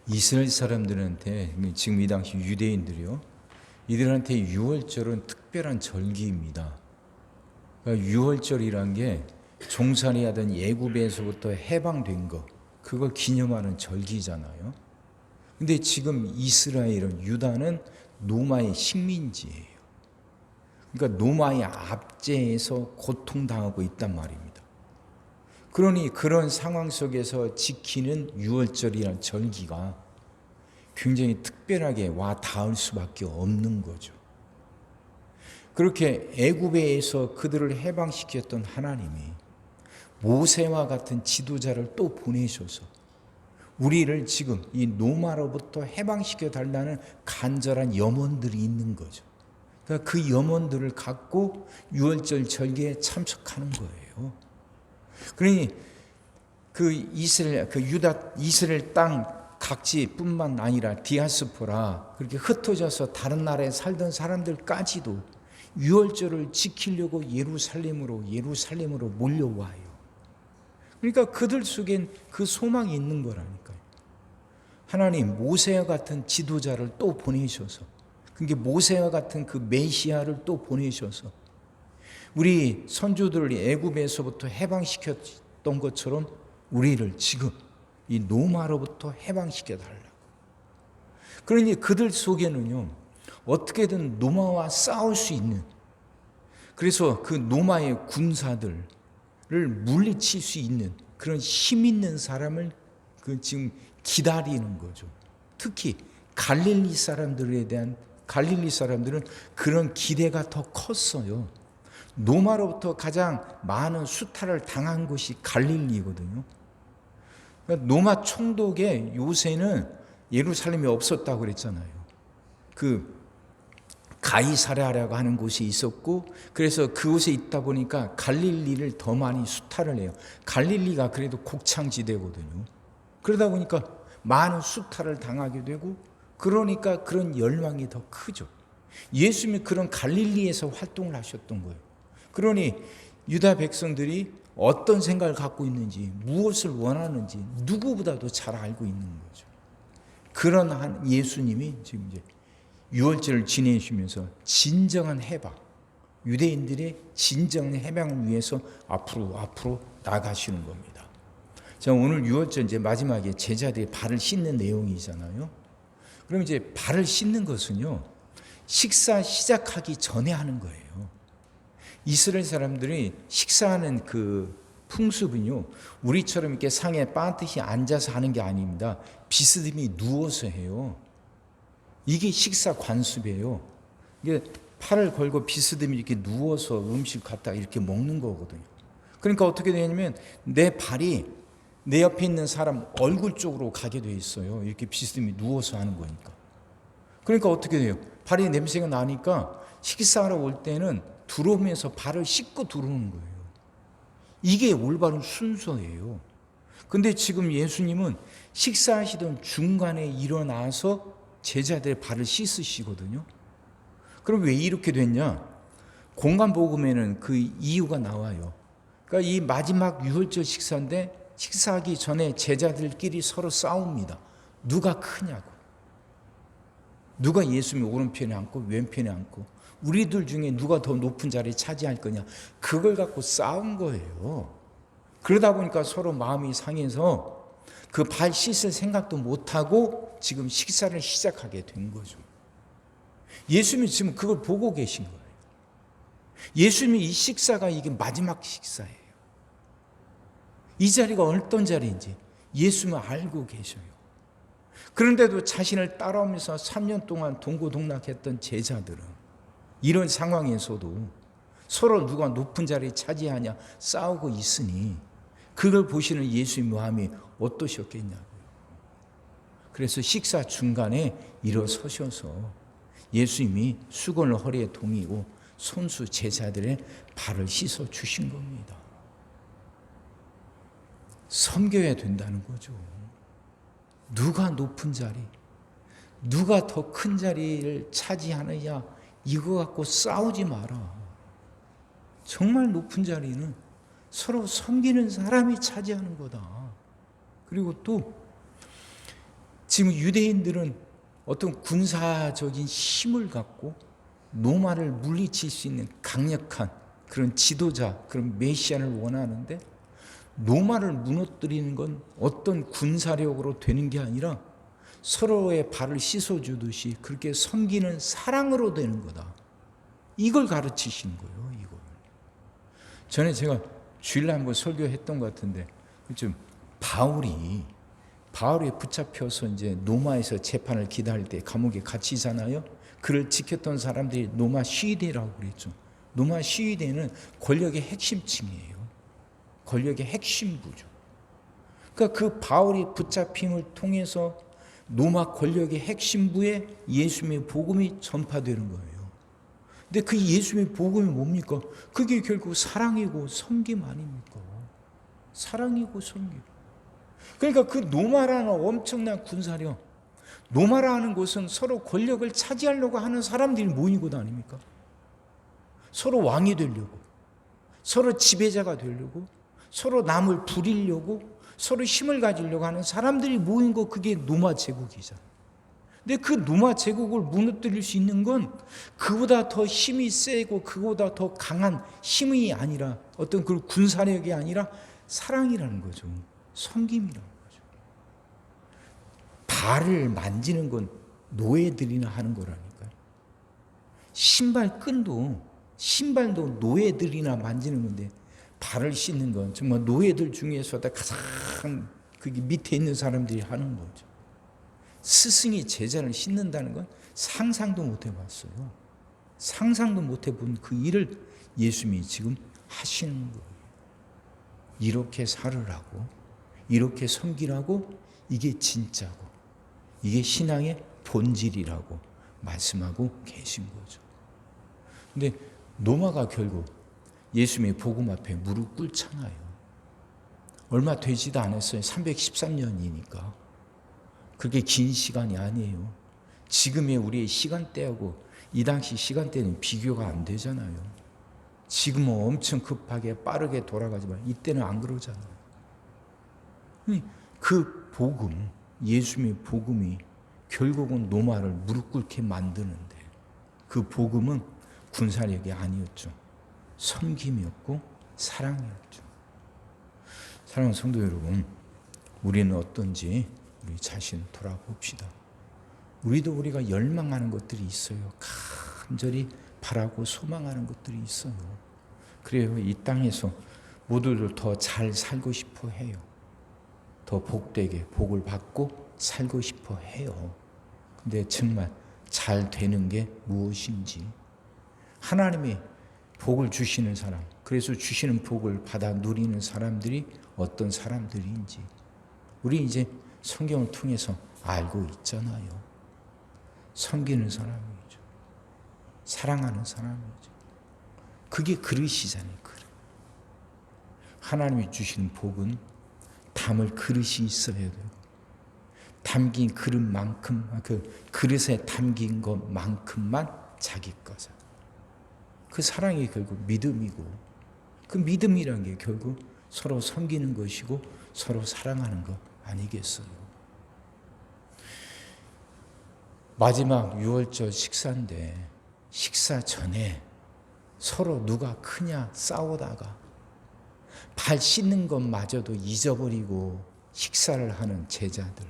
이스라엘 사람들한테, 지금 이 당시 유대인들이요, 이들한테 유월절은 특별한 절기입니다. 그러니까 유월절이란 게 종살이 하던 애굽에서부터 해방된 거, 그걸 기념하는 절기잖아요. 근데 지금 이스라엘은, 유다는 노마의 식민지예요. 그러니까 노마의 압제에서 고통당하고 있단 말입니다. 그러니 그런 상황 속에서 지키는 유월절이라는 절기가 굉장히 특별하게 와 닿을 수밖에 없는 거죠. 그렇게 애굽에서 그들을 해방시켰던 하나님이 모세와 같은 지도자를 또 보내셔서 우리를 지금 이 노마로부터 해방시켜 달라는 간절한 염원들이 있는 거죠. 그러니까 그 염원들을 갖고 유월절 절기에 참석하는 거예요. 그러니 그 이스라엘 땅 각지뿐만 아니라 디아스포라, 그렇게 흩어져서 다른 나라에 살던 사람들까지도 유월절을 지키려고 예루살렘으로 몰려와요. 그러니까 그들 속엔 그 소망이 있는 거라니까요. 하나님 모세와 같은 지도자를 또 보내셔서, 그게 모세와 같은 그 메시아를 또 보내셔서 우리 선조들을 애굽에서부터 해방시켰던 것처럼 우리를 지금 이 노마로부터 해방시켜 달라고. 그러니 그들 속에는요, 어떻게든 노마와 싸울 수 있는, 그래서 그 노마의 군사들을 물리칠 수 있는 그런 힘 있는 사람을 지금 기다리는 거죠. 특히 갈릴리 사람들은 그런 기대가 더 컸어요. 노마로부터 가장 많은 수탈을 당한 곳이 갈릴리거든요. 그러니까 노마 총독의 요새는 예루살렘이 없었다고 그랬잖아요. 그 가이사랴라고 하는 곳이 있었고, 그래서 그곳에 있다 보니까 갈릴리를 더 많이 수탈을 해요. 갈릴리가 그래도 곡창지대거든요. 그러다 보니까 많은 수탈을 당하게 되고, 그러니까 그런 열망이 더 크죠. 예수님이 그런 갈릴리에서 활동을 하셨던 거예요. 그러니 유다 백성들이 어떤 생각을 갖고 있는지, 무엇을 원하는지 누구보다도 잘 알고 있는 거죠. 그런 한 예수님이 지금 이제 유월절을 지내시면서 진정한 해방, 유대인들의 진정한 해방을 위해서 앞으로 나가시는 겁니다. 자, 오늘 유월절 이제 마지막에 제자들이 발을 씻는 내용이잖아요. 그럼 이제 발을 씻는 것은요, 식사 시작하기 전에 하는 거예요. 이스라엘 사람들이 식사하는 그 풍습은요, 우리처럼 이렇게 상에 빤듯이 앉아서 하는 게 아닙니다. 비스듬히 누워서 해요. 이게 식사 관습이에요. 이게 팔을 걸고 비스듬히 이렇게 누워서 음식 갖다가 이렇게 먹는 거거든요. 그러니까 어떻게 되냐면 내 발이 내 옆에 있는 사람 얼굴 쪽으로 가게 돼 있어요. 이렇게 비스듬히 누워서 하는 거니까. 그러니까 어떻게 돼요? 발이 냄새가 나니까 식사하러 올 때는 들어오면서 발을 씻고 들어오는 거예요. 이게 올바른 순서예요. 근데 지금 예수님은 식사하시던 중간에 일어나서 제자들의 발을 씻으시거든요. 그럼 왜 이렇게 됐냐? 공간복음에는 그 이유가 나와요. 그러니까 이 마지막 유월절 식사인데, 식사하기 전에 제자들끼리 서로 싸웁니다. 누가 크냐고. 누가 예수님이 오른편에 앉고 왼편에 앉고, 우리들 중에 누가 더 높은 자리에 차지할 거냐, 그걸 갖고 싸운 거예요. 그러다 보니까 서로 마음이 상해서 그 발 씻을 생각도 못하고 지금 식사를 시작하게 된 거죠. 예수님이 지금 그걸 보고 계신 거예요. 예수님이 이 식사가 이게 마지막 식사예요. 이 자리가 어떤 자리인지 예수님은 알고 계셔요. 그런데도 자신을 따라오면서 3년 동안 동고동락했던 제자들은 이런 상황에서도 서로 누가 높은 자리에 차지하냐 싸우고 있으니 그걸 보시는 예수님의 마음이 어떠셨겠냐고요. 그래서 식사 중간에 일어서셔서 예수님이 수건을 허리에 동이고 손수 제자들의 발을 씻어 주신 겁니다. 섬겨야 된다는 거죠. 누가 높은 자리, 누가 더 큰 자리를 차지하느냐, 이거 갖고 싸우지 마라. 정말 높은 자리는 서로 섬기는 사람이 차지하는 거다. 그리고 또 지금 유대인들은 어떤 군사적인 힘을 갖고 로마를 물리칠 수 있는 강력한 그런 지도자, 그런 메시아를 원하는데, 로마를 무너뜨리는 건 어떤 군사력으로 되는 게 아니라 서로의 발을 씻어주듯이 그렇게 섬기는 사랑으로 되는 거다. 이걸 가르치시는 거예요. 이걸. 전에 제가 주일날 한번 설교했던 것 같은데, 좀 바울이 붙잡혀서 이제 로마에서 재판을 기다릴 때 감옥에 갇히잖아요. 그를 지켰던 사람들이 로마 시위대라고 그랬죠. 로마 시위대는 권력의 핵심층이에요. 권력의 핵심부죠. 그러니까 그 바울이 붙잡힘을 통해서 로마 권력의 핵심부에 예수님의 복음이 전파되는 거예요. 근데 그 예수님의 복음이 뭡니까? 그게 결국 사랑이고 섬김 아닙니까? 사랑이고 섬김. 그러니까 그 로마라는 엄청난 군사력, 로마라는 곳은 서로 권력을 차지하려고 하는 사람들이 모인 곳 아닙니까? 서로 왕이 되려고, 서로 지배자가 되려고, 서로 남을 부리려고, 서로 힘을 가지려고 하는 사람들이 모인 거, 그게 로마 제국이잖아요. 근데 그 로마 제국을 무너뜨릴 수 있는 건 그보다 더 힘이 세고 그보다 더 강한 힘이 아니라, 어떤 그 군사력이 아니라 사랑이라는 거죠. 섬김이라는 거죠. 발을 만지는 건 노예들이나 하는 거라니까요. 신발도 노예들이나 만지는 건데, 발을 씻는 건 정말 노예들 중에서도 가장 거기 밑에 있는 사람들이 하는 거죠. 스승이 제자를 씻는다는 건 상상도 못 해봤어요. 상상도 못 해본 그 일을 예수님이 지금 하시는 거예요. 이렇게 살으라고, 이렇게 섬기라고, 이게 진짜고, 이게 신앙의 본질이라고 말씀하고 계신 거죠. 근데 로마가 결국 예수님의 복음 앞에 무릎 꿇잖아요. 얼마 되지도 않았어요. 313년이니까. 그렇게 긴 시간이 아니에요. 지금의 우리의 시간대하고 이 당시 시간대는 비교가 안 되잖아요. 지금은 엄청 급하게 빠르게 돌아가지만 이때는 안 그러잖아요. 그 복음, 예수님의 복음이 결국은 로마를 무릎 꿇게 만드는데, 그 복음은 군사력이 아니었죠. 섬김이었고 사랑이었죠. 사랑하는 성도 여러분, 우리는 어떤지 우리 자신 돌아봅시다. 우리가 열망하는 것들이 있어요. 간절히 바라고 소망하는 것들이 있어요. 그래요. 이 땅에서 모두들 더 잘 살고 싶어 해요. 더 복되게 복을 받고 살고 싶어 해요. 근데 정말 잘 되는 게 무엇인지, 하나님이 복을 주시는 사람, 그래서 주시는 복을 받아 누리는 사람들이 어떤 사람들인지 우리 이제 성경을 통해서 알고 있잖아요. 섬기는 사람이죠. 사랑하는 사람이죠. 그게 그릇이잖아요. 그릇. 하나님이 주시는 복은 담을 그릇이 있어야 돼요. 담긴 그릇만큼, 그 그릇에 담긴 것만큼만 자기 거죠. 그 사랑이 결국 믿음이고, 그 믿음이란 게 결국 서로 섬기는 것이고 서로 사랑하는 것 아니겠어요? 마지막 유월절 식사인데, 식사 전에 서로 누가 크냐 싸우다가 발 씻는 것마저도 잊어버리고 식사를 하는 제자들,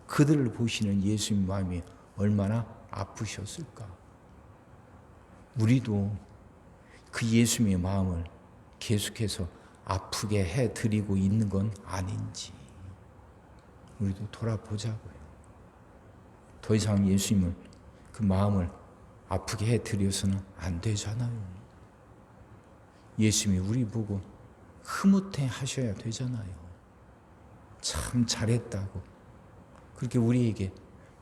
그들을 보시는 예수님 마음이 얼마나 아프셨을까? 우리도 그 예수님의 마음을 계속해서 아프게 해드리고 있는 건 아닌지 우리도 돌아보자고요. 더 이상 예수님을, 그 마음을 아프게 해드려서는 안 되잖아요. 예수님이 우리 보고 흐뭇해 하셔야 되잖아요. 참 잘했다고 그렇게 우리에게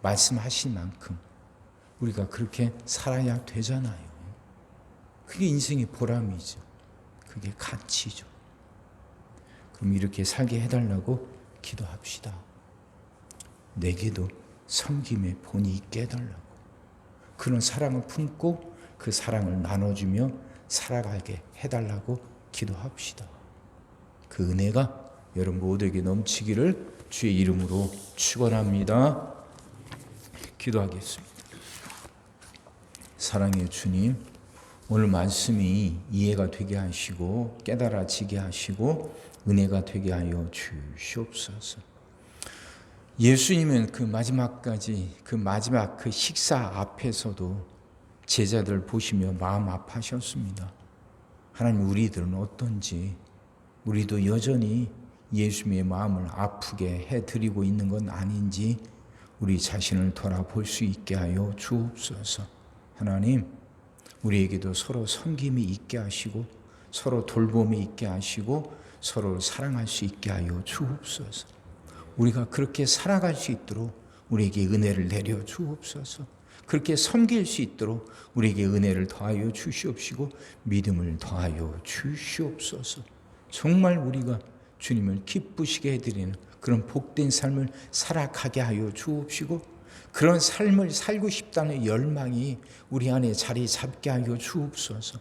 말씀하신 만큼 우리가 그렇게 살아야 되잖아요. 그게 인생의 보람이죠. 그게 가치죠. 그럼 이렇게 살게 해달라고 기도합시다. 내게도 섬김의 본이 있게 해달라고, 그런 사랑을 품고 그 사랑을 나눠주며 살아가게 해달라고 기도합시다. 그 은혜가 여러분 모두에게 넘치기를 주의 이름으로 축원합니다. 기도하겠습니다. 사랑의 주님, 오늘 말씀이 이해가 되게 하시고 깨달아지게 하시고 은혜가 되게 하여 주시옵소서. 예수님은 그 마지막까지 그 마지막 그 식사 앞에서도 제자들 보시며 마음 아파하셨습니다. 하나님, 우리들은 어떤지, 우리도 여전히 예수님의 마음을 아프게 해드리고 있는 건 아닌지 우리 자신을 돌아볼 수 있게 하여 주옵소서. 하나님, 우리에게도 서로 섬김이 있게 하시고 서로 돌봄이 있게 하시고 서로 사랑할 수 있게 하여 주옵소서. 우리가 그렇게 살아갈 수 있도록 우리에게 은혜를 내려 주옵소서. 그렇게 섬길 수 있도록 우리에게 은혜를 더하여 주시옵시고 믿음을 더하여 주시옵소서. 정말 우리가 주님을 기쁘시게 해드리는 그런 복된 삶을 살아가게 하여 주옵시고 그런 삶을 살고 싶다는 열망이 우리 안에 자리 잡게 하여 주옵소서.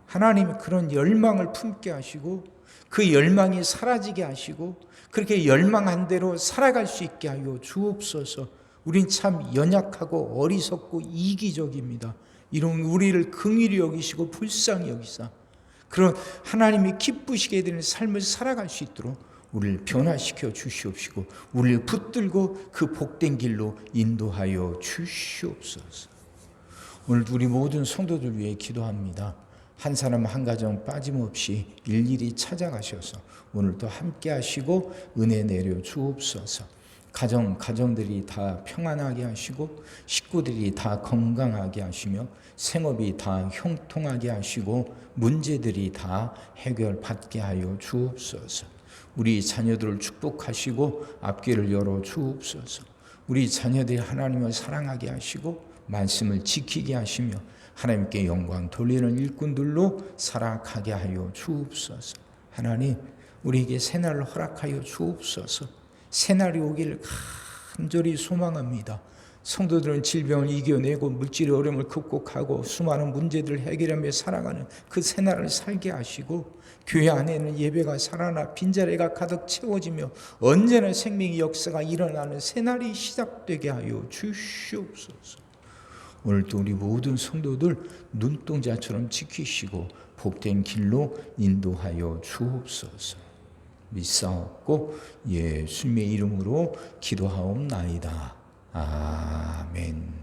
하나님이 그런 열망을 품게 하시고 그 열망이 사라지게 하시고 그렇게 열망한 대로 살아갈 수 있게 하여 주옵소서. 우린 참 연약하고 어리석고 이기적입니다. 이런 우리를 긍휼히 여기시고 불쌍히 여기사 그런 하나님이 기쁘시게 되는 삶을 살아갈 수 있도록 우리를 변화시켜 주시옵시고 우리를 붙들고 그 복된 길로 인도하여 주시옵소서. 오늘 우리 모든 성도들 위해 기도합니다. 한 사람 한 가정 빠짐없이 일일이 찾아가셔서 오늘도 함께 하시고 은혜 내려 주옵소서. 가정들이 다 평안하게 하시고 식구들이 다 건강하게 하시며 생업이 다 형통하게 하시고 문제들이 다 해결받게 하여 주옵소서. 우리 자녀들을 축복하시고 앞길을 열어 주옵소서. 우리 자녀들이 하나님을 사랑하게 하시고 말씀을 지키게 하시며 하나님께 영광 돌리는 일꾼들로 살아가게 하여 주옵소서. 하나님, 우리에게 새날을 허락하여 주옵소서. 새날이 오기를 간절히 소망합니다. 성도들은 질병을 이겨내고 물질의 어려움을 극복하고 수많은 문제들을 해결하며 살아가는 그 새날을 살게 하시고 교회 안에는 예배가 살아나 빈자리가 가득 채워지며 언제나 생명의 역사가 일어나는 새날이 시작되게 하여 주시옵소서. 오늘도 우리 모든 성도들 눈동자처럼 지키시고 복된 길로 인도하여 주옵소서. 믿사옵고 예수님의 이름으로 기도하옵나이다. 아멘.